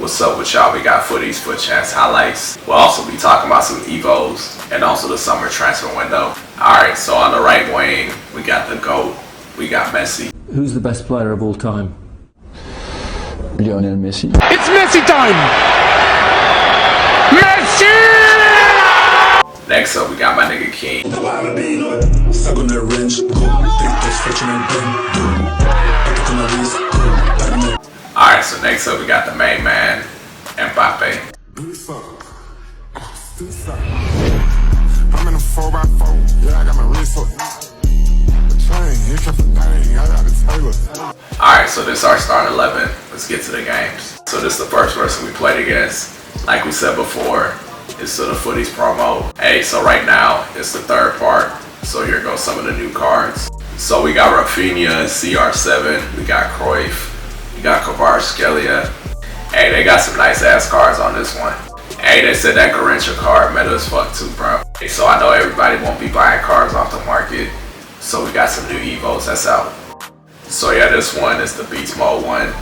What's up with y'all? We got Fut Champs highlights. We'll also be talking about some Evos and also the summer transfer window. Alright, so on the right wing, we got the GOAT. We got Messi. Who's the best player of all time? Lionel Messi. It's Messi time! Messi! Next up, we got my nigga King. Alright, so next up we got the main man, Mbappe. I'm in a 4x4, yeah, I got my wrist up. Alright, so this is our starting 11. Let's get to the games. So this is the first person we played against. Like we said before, it's to the Footies promo. Hey, so right now, it's the third part. So here goes some of the new cards. So we got Rafinha, CR7, we got Cruyff, we got Kvaratskhelia. Hey, they got some nice ass cards on this one. Hey, they said that Gyökeres card meta as fuck too, bro. Hey, so I know everybody won't be buying cards off the market. So we got some new Evos that's out. So yeah, this one is the Beast Mode one.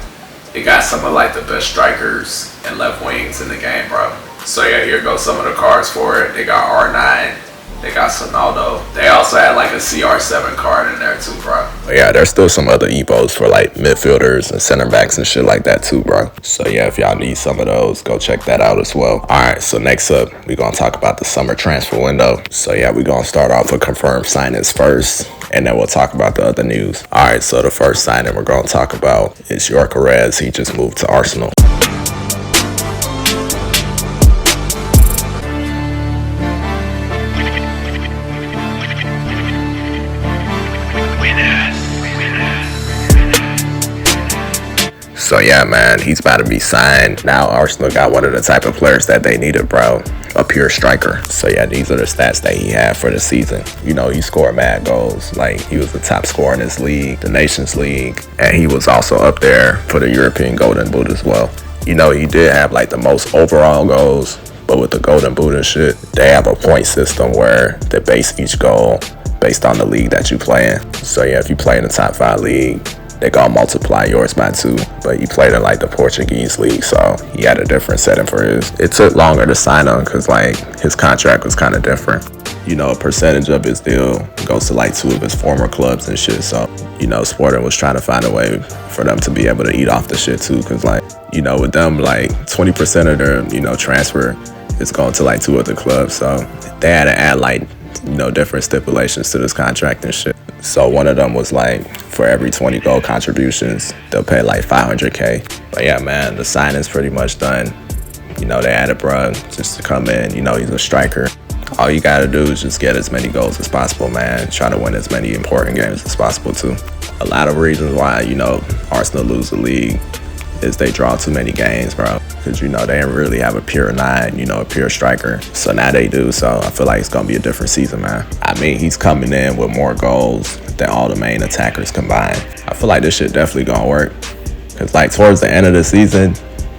It got some of like the best strikers and left wings in the game, bro. So yeah, here goes some of the cards for it. They got R9. They got Sonaldo. They also had like a CR7 card in there too, bro. But yeah, there's still some other Evos for like midfielders and center backs and shit like that too, bro. So yeah, if y'all need some of those, go check that out as well. Alright, so next up, we're gonna talk about the summer transfer window. So yeah, we're gonna start off with confirmed signings first, and then we'll talk about the other news. Alright, so the first signing we're gonna talk about is Gyökeres. He just moved to Arsenal. So yeah, man, he's about to be signed. Now Arsenal got one of the type of players that they needed, bro. A pure striker. So yeah, these are the stats that he had for the season. You know, he scored mad goals. Like, he was the top scorer in his league, the Nations League. And he was also up there for the European Golden Boot as well. You know, he did have like the most overall goals. But with the Golden Boot and shit, they have a point system where they base each goal based on the league that you play in. So yeah, if you play in the top 5 league, they gonna multiply yours by 2, but he played in like the Portuguese league, so he had a different setting for his. It took longer to sign on because like his contract was kind of different. You know, a percentage of his deal goes to like 2 of his former clubs and shit. So, you know, Sporting was trying to find a way for them to be able to eat off the shit too, because like, you know, with them, like 20% of their, you know, transfer is going to like 2 other clubs. So they had to add like, you know, different stipulations to this contract and shit. So one of them was like, for every 20 goal contributions, they'll pay like $500K. But yeah, man, the signing's pretty much done. You know, they added bruh just to come in. You know, he's a striker. All you gotta do is just get as many goals as possible, man. Try to win as many important games as possible too. A lot of reasons why, you know, Arsenal lose the league is they draw too many games, bro. Because, you know, they didn't really have a pure 9, you know, a pure striker. So now they do. So I feel like it's going to be a different season, man. I mean, he's coming in with more goals than all the main attackers combined. I feel like this shit definitely going to work. Because, like, towards the end of the season,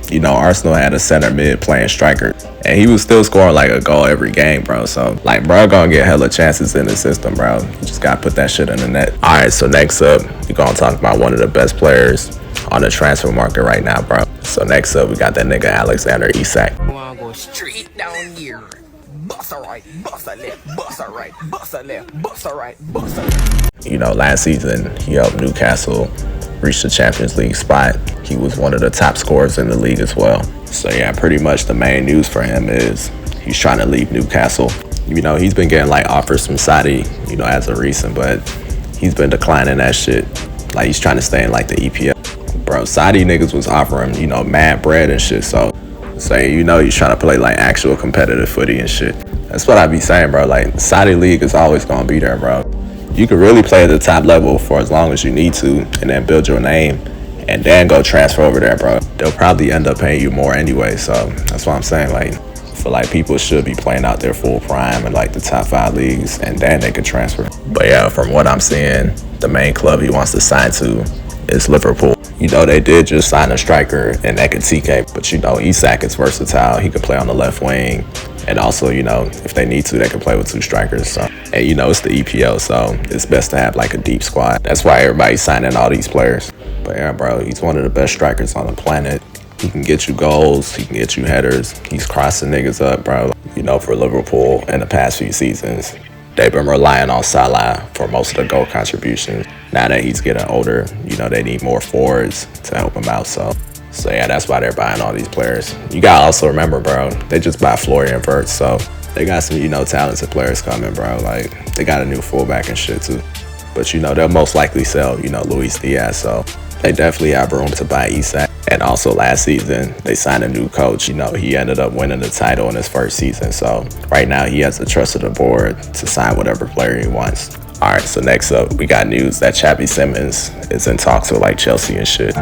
you know, Arsenal had a center mid playing striker. And he was still scoring, like, a goal every game, bro. So, like, bro, going to get hella chances in the system, bro. You just got to put that shit in the net. All right, so next up, we're going to talk about one of the best players on the transfer market right now, bro. So next up, we got that nigga Alexander Isak. I wanna go straight down here. Bust a right, bust a left, bust a right, bust a left, bust a right, bust a left. You know, last season, he helped Newcastle reach the Champions League spot. He was one of the top scorers in the league as well. So yeah, pretty much the main news for him is he's trying to leave Newcastle. You know, he's been getting like offers from Saudi, you know, as of recent, but he's been declining that shit. Like, he's trying to stay in like the EPL. Bro, Saudi niggas was offering, you know, mad bread and shit. So you know, he's trying to play like actual competitive footy and shit. That's what I be saying, bro. Like, Saudi league is always gonna be there, bro. You can really play at the top level for as long as you need to, and then build your name, and then go transfer over there, bro. They'll probably end up paying you more anyway. So that's what I'm saying. Like, I feel like people should be playing out their full prime in like the top 5 leagues, and then they could transfer. But yeah, from what I'm seeing, the main club he wants to sign to is Liverpool. You know, they did just sign a striker in Ekitike, but you know, Isak is versatile. He can play on the left wing, and also, you know, if they need to, they can play with 2 strikers. So, and you know, it's the EPL, so it's best to have like a deep squad. That's why everybody's signing all these players. But yeah, bro, he's one of the best strikers on the planet. He can get you goals, he can get you headers. He's crossing niggas up, bro. You know, for Liverpool in the past few seasons, they've been relying on Salah for most of the goal contributions. Now that he's getting older, you know, they need more forwards to help him out. So yeah, that's why they're buying all these players. You gotta also remember, bro, they just bought Florian Wirtz, so they got some, you know, talented players coming, bro. Like, they got a new fullback and shit too. But, you know, they'll most likely sell, you know, Luis Diaz, so they definitely have room to buy Isak. And also last season, they signed a new coach. You know, he ended up winning the title in his first season. So right now, he has the trust of the board to sign whatever player he wants. All right, so next up, we got news that Xavi Simons is in talks with, like, Chelsea and shit.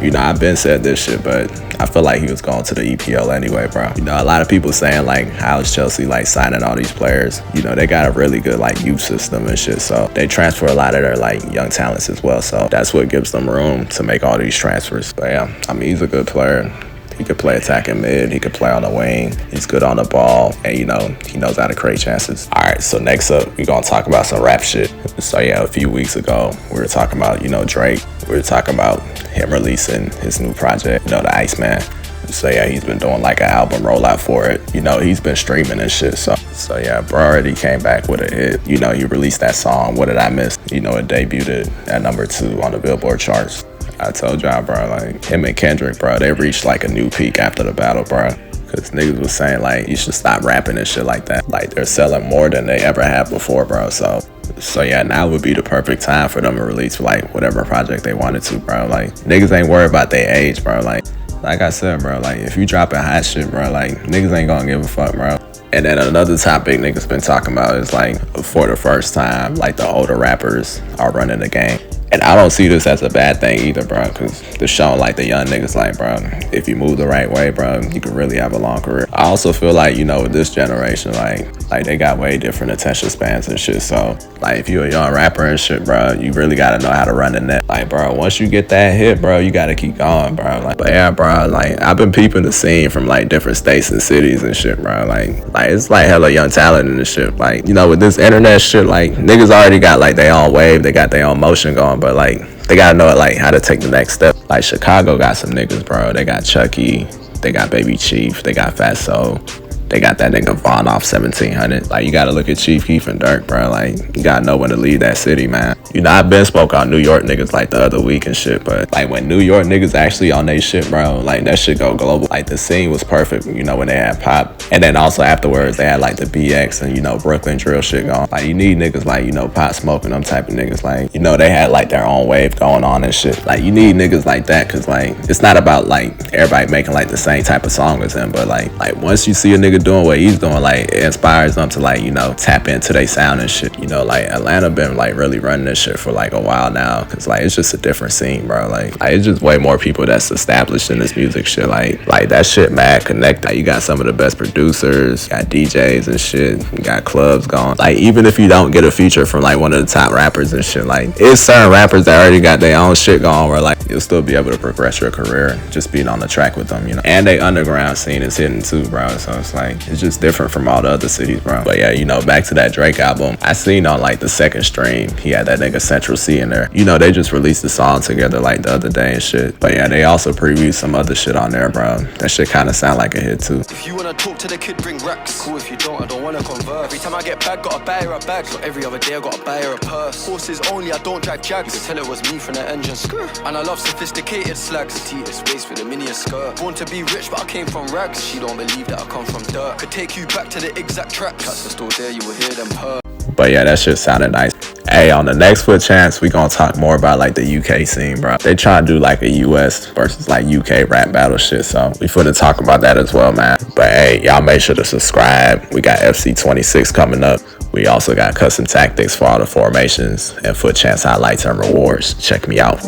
You know, I've been said this shit, but I feel like he was going to the EPL anyway, bro. You know, a lot of people saying, like, how's Chelsea, like, signing all these players? You know, they got a really good, like, youth system and shit, so they transfer a lot of their, like, young talents as well, so that's what gives them room to make all these transfers. But yeah, I mean, he's a good player. He could play attacking mid, he could play on the wing, he's good on the ball, and, you know, he knows how to create chances. All right, so next up, we're gonna talk about some rap shit. So yeah, a few weeks ago, we were talking about, you know, Drake. We were talking about him releasing his new project, you know, the Iceman. So yeah, he's been doing like an album rollout for it. You know, he's been streaming and shit. So yeah, bro already came back with a hit. You know, he released that song, What Did I Miss? You know, it debuted at #2 on the Billboard charts. I told y'all, bro, like, him and Kendrick, bro, they reached like a new peak after the battle, bro. Cause niggas was saying, like, you should stop rapping and shit like that. Like, they're selling more than they ever have before, bro. So yeah, now would be the perfect time for them to release, like, whatever project they wanted to, bro. Like, niggas ain't worried about their age, bro. Like I said, bro, like, if you dropping hot shit, bro, like, niggas ain't gonna give a fuck, bro. And then another topic niggas been talking about is, like, for the first time, like, the older rappers are running the game. And I don't see this as a bad thing either, bro, because they're showing, like, the young niggas, like, bro, if you move the right way, bro, you can really have a long career. I also feel like, you know, with this generation, like they got way different attention spans and shit. So, like, if you a young rapper and shit, bro, you really got to know how to run the net. Like, bro, once you get that hit, bro, you got to keep going, bro. Like, but yeah, bro, like, I've been peeping the scene from, like, different states and cities and shit, bro. Like it's, like, hella young talent in this shit. Like, you know, with this internet shit, like, niggas already got, like, their own wave. They got their own motion going. But, like, they gotta know, like, how to take the next step. Like, Chicago got some niggas, bro. They got Chucky, they got Baby Chief, they got Fatso, they got that nigga Vaughn off 1700. Like, you gotta look at Chief Keef and Dirk, bro. Like, you gotta know when to leave that city, man. You know, I've been spoke on New York niggas, like, the other week and shit, but, like, when New York niggas actually on they shit, bro, like, that shit go global. Like, the scene was perfect, you know, when they had Pop. And then also afterwards, they had, like, the BX and, you know, Brooklyn drill shit going. Like, you need niggas like, you know, Pop Smoke and them type of niggas. Like, you know, they had, like, their own wave going on and shit. Like, you need niggas like that, because, like, it's not about, like, everybody making, like, the same type of song as him, but, like once you see a nigga doing what he's doing, like, it inspires them to, like, you know, tap into their sound and shit. You know, like, Atlanta been, like, really running this shit for, like, a while now, because, like, it's just a different scene, bro. Like, it's just way more people that's established in this music shit. Like that shit mad connected. Like, you got some of the best producers, you got DJs and shit, you got clubs going. Like, even if you don't get a feature from, like, one of the top rappers and shit, like, it's certain rappers that already got their own shit going where, like, you'll still be able to progress your career just being on the track with them, you know. And they underground scene is hitting too, bro. So it's like, it's just different from all the other cities, bro. But yeah, you know, back to that Drake album, I seen on, like, the second stream, he had that nigga Central C in there. You know, they just released the song together, like, the other day and shit. But yeah, they also previewed some other shit on there, bro. That shit kind of sound like a hit too. If you wanna talk to the kid, bring racks. Cool, if you don't, I don't wanna converse. Every time I get back, gotta buy her a bag. So every other day, I gotta buy her a purse. Horses only, I don't drive Jags. You can tell it was me from the engine. And I love sophisticated slags. Petite waist with a mini skirt. Born to be rich, but I came from rags. She don't believe that I come from dirt. Could take you back to the exact tracks. Cats are still there, you will hear them purr. But yeah, that shit sounded nice. Hey, on the next Fut Champs, we gonna talk more about, like, the UK scene, bro. They trying to do, like, a US versus, like, UK rap battle shit, so we finna talk about that as well, man. But hey, y'all make sure to subscribe. We got FC 26 coming up. We also got custom tactics for all the formations and Fut Champs highlights and rewards. Check me out.